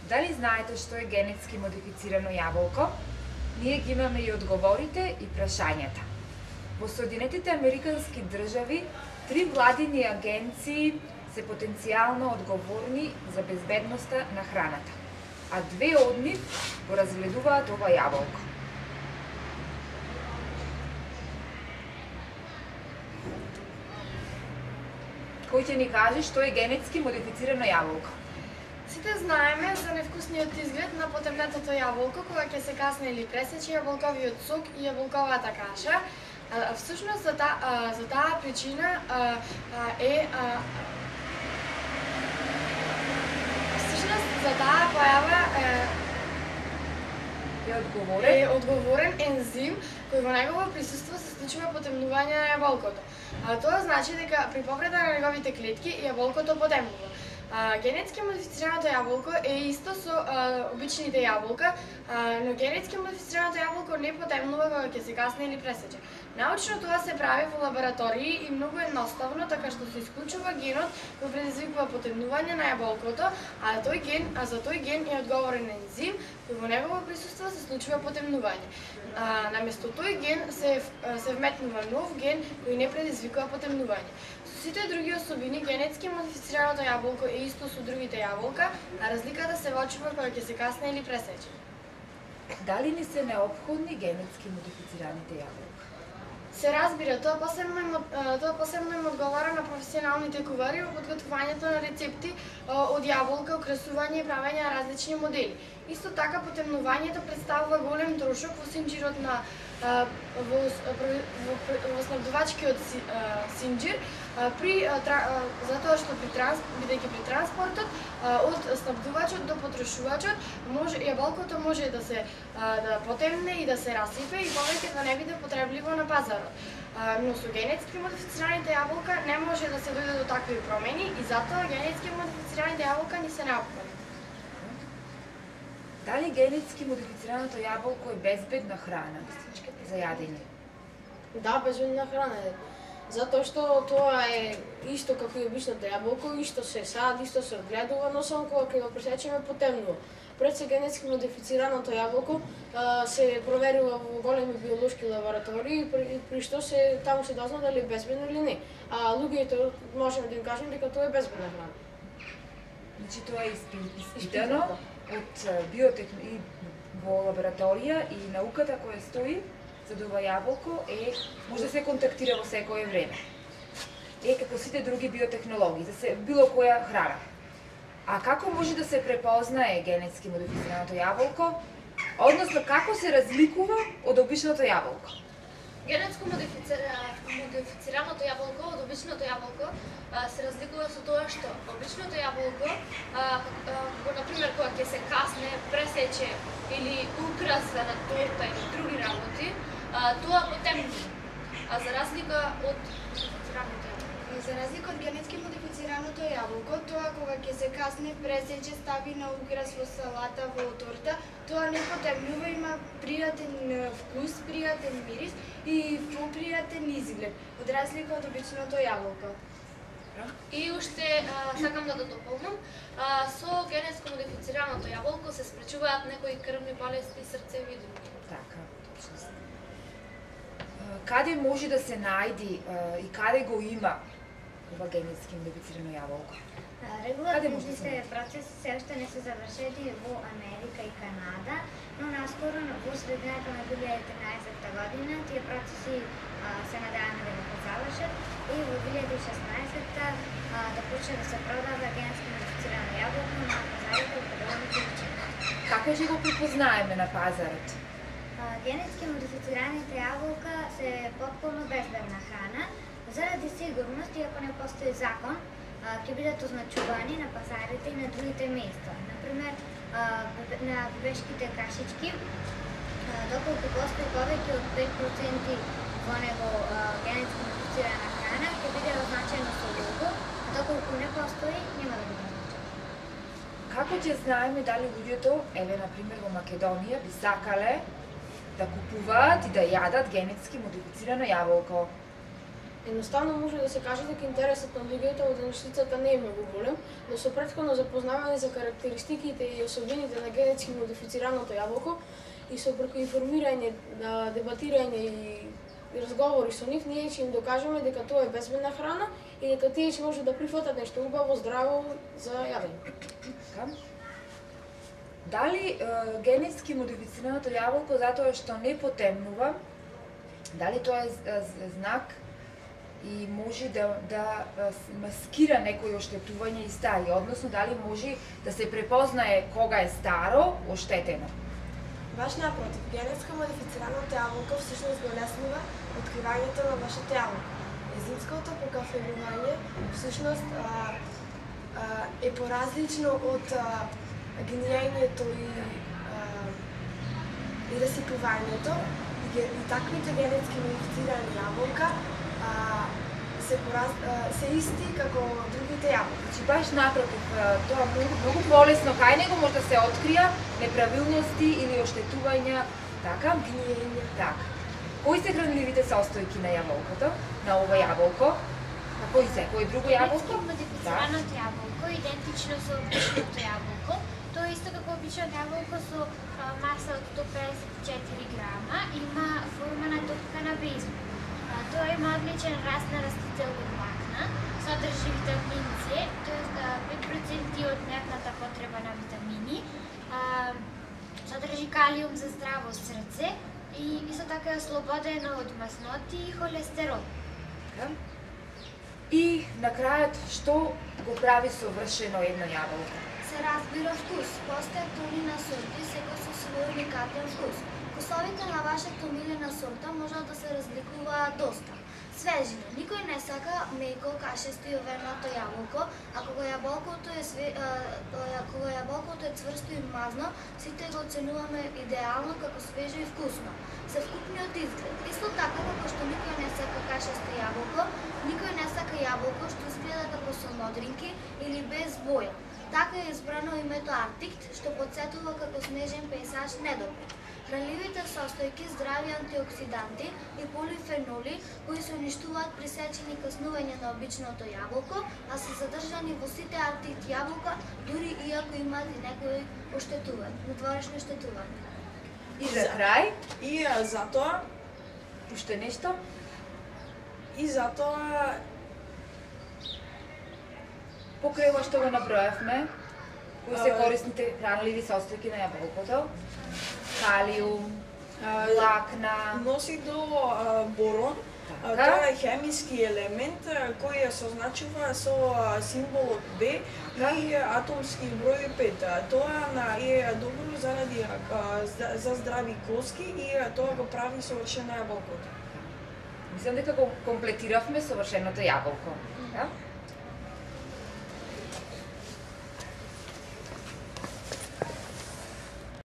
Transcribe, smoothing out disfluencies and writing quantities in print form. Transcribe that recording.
Дали знаете што е генетски модифицирано јаболко? Ние ги имаме и одговорите и прашањата. Во Соединетите Американски држави, 3 владини агенции се потенцијално одговорни за безбедноста на храната, а 2 од нив го разгледуваат ова јаболко. Кој ќе ни каже што е генетски модифицирано јаболко? Сите знаеме за невкусниот изглед на потемнетото јаболко кога ќе се касне или пресече јаболковиот сок и јаболковата каша. Всушност за таа причина за таа појава е одговорен ензим кој во негово присуство се случува потемнување на јаболкото. Тоа значи дека при повреда на неговите клетки јаболкото потемнува. Генетски модифицираното јаболко е исто со обичните јаболка, но генетски модифицираното јаболко не потемнува кога ќе се касне или пресече. Научно тоа се прави во лаборатории и многу едноставно, така што се исклучува генот кој предизвикува потемнување на јаболкото, а за тој ген е одговорен ензим кој во негово присуство се случува потемнување. Наместо тој ген се вметнува нов ген кој не предизвикува потемнување. Со сите други особини, генетски модифицираното јаболко е исто со другите јаболка, а разликата се воочува кога ќе се касне или пресече. Дали ни се неопходни генетски модифицираните јаболка? Се разбира, тоа посебно им одговара на професионалните кувари во подготвувањето на рецепти од јаболка, украсување и правење на различни модели. Исто така, потемнувањето представува голем трошок во синџирот на во снабдувачкиот синџир, затоа што бидејќи при транспортот од снабдувачот до потрошувачот јаболкото може да потемне и да се расипе и повеќе да не биде потребливо на пазарот. Но со генетски модифицираните јаболка не може да се дојде до такви промени и затоа генетски модифицираните јаболка ни се неопходни. Дали генетски модифицираното јаболко е безбедна храна за јадење? Да, безбедна храна е. Затоа што тоа е исто како и обичното јаболко, исто се сади, исто се одгледува, но само кога ќе го пресечеме потемнува. Пред се генетски модифицираното јаболко се проверува во големи биолошки лаборатории, при што таму се дозна дали е безбедно или не. А луѓето можеме да им кажеме дека тоа е безбедна храна. Значи тоа е испитано од во лабораторија и науката која стои за ова јаболко може да се контактира во секое време. Како сите други биотехнологии, за било која храна. А како може да се препознае генетски модифицираното јаболко? Односно, како се разликува од обичното јаболко? Генетско модифицираното јаболко од обичното јаболко се разликува со тоа што обичното јаболко, например, кога ќе се касне, пресече или украсва на торта или други работи, тоа потемнува. А за разлика од модифицираното јаболко. За разлика од генетски модифицираното јаболко, тоа кога ќе се касне, пресече, стави на украс во салата, во торта, тоа не потемнува, има пријатен вкус, пријатен мирис и попријатен изглед, од разлика од обичното јаболко. И уште сакам да дополнам, со генетско модифицираното јаболко се спречуваат некои крвни болести, срцеви и други. Така, точно. Каде може да се најди и каде го има ова генетски модифицирано јаболко? Регулативните процеси се уште не се завршени во Америка и Канада, но наскоро во средината на 2013 година тие процеси се надеваме да го завршат и во 2016 да почне да се продава генетски модифицирано јаболко на пазарите во подобни количини. Како ќе го припознаеме на пазарот? Генетски модифицираните јаболка се потполно безбедна храна. Заради сигурност, иако не постои закон, ќе бидат означувани на пазарите и на другите места. Например, на бебешките кашички, доколку постои повеќе од 5% во него генетски модифицирана храна, ќе биде означено со лого, а доколку не постои, нема да биде означено. Како ќе знаеме дали луѓето, например во Македонија, би сакале да купуваат и да јадат генетски модифицирано јаболко? Едноставно може да се каже дека интересот на луѓето од денешницата не е многу голем, но со претходно запознавање за карактеристиките и особините на генетски модифицираното јаболко и со преку информирање, дебатирање и разговори со нив, ние ќе им докажеме дека тоа е безбедна храна и дека тие ќе може да прифатат нешто убаво, здраво за јадење. Дали генетски модифицираното јаболко затоа што не потемнува, дали тоа е знак и може да маскира некои оштетување и стари, односно дали може да се препознае кога е старо, оштетено? Баш напротив, генетско модифицираното јаболко всушност го леснува откривањето на вашето јаболко. Езимското покафенување всушност е поразлично од гниењето и расипувањето и таквите генетски модифицирани јаболка се исти како другите јаболки. Значи баш напротив, тоа многу полесно кај него може да се открија неправилности или оштетувања, така? Гниење. Така. Кои се хранливите состојки на јаболкото, на ова јаболко? А кои се? Кој друго јаболко? Генетски модифицираното јаболко идентично со обичното јаболко. Тоа е исто како обичното јаболко со маса од 154 грама, има форма на топка на бейзбол. Тоа има одличен раст на растителни влакна, содржи витамин С, тоест 5% од дневната потреба на витамини, содржи калиум за здраво срце и исто така е ослободено од масноти и холестерол. И на крајот, што го прави совршено едно јаболко? Се разбира вкус. Постојат тонина сорти, секој со свој уникатен вкус. Вкусовите на вашата омилена сорта можат да се разликуваат доста. Свежина. Никој не сака меко, кашесто и овеното јаболко, а кога јаболкото е цврсто и мазно, сите го оценуваме идеално како свежо и вкусно. Се вкупниот изглед. Исто така како што никој не сака кашесто јаболко, никој не сака јаболко што изгледа како со модринки или без боја. Така е избрано името Арктик, што потсетува како снежен пейзаж недопред. Хранливите состојки, здрави антиоксиданти и полифеноли кои се уништуваат при сечени каснување на обичното јаболко, а се задржани во сите Арктик јаболка, дури иако имаат и некои оштетување, надворешни оштетувања. И за крај, И затоа уште нешто? Покрај ова што го набројавме, кои се корисните хранливи состојки на јаболкото? Калиум, влакна, носи до борон. Тоа е хемиски елемент кој се означува со символот Б и атомски број 5. Тоа е добро заради за здрави коски и тоа го прави совршено јаболкото. Мислам дека го комплетиравме совршеното јаболко.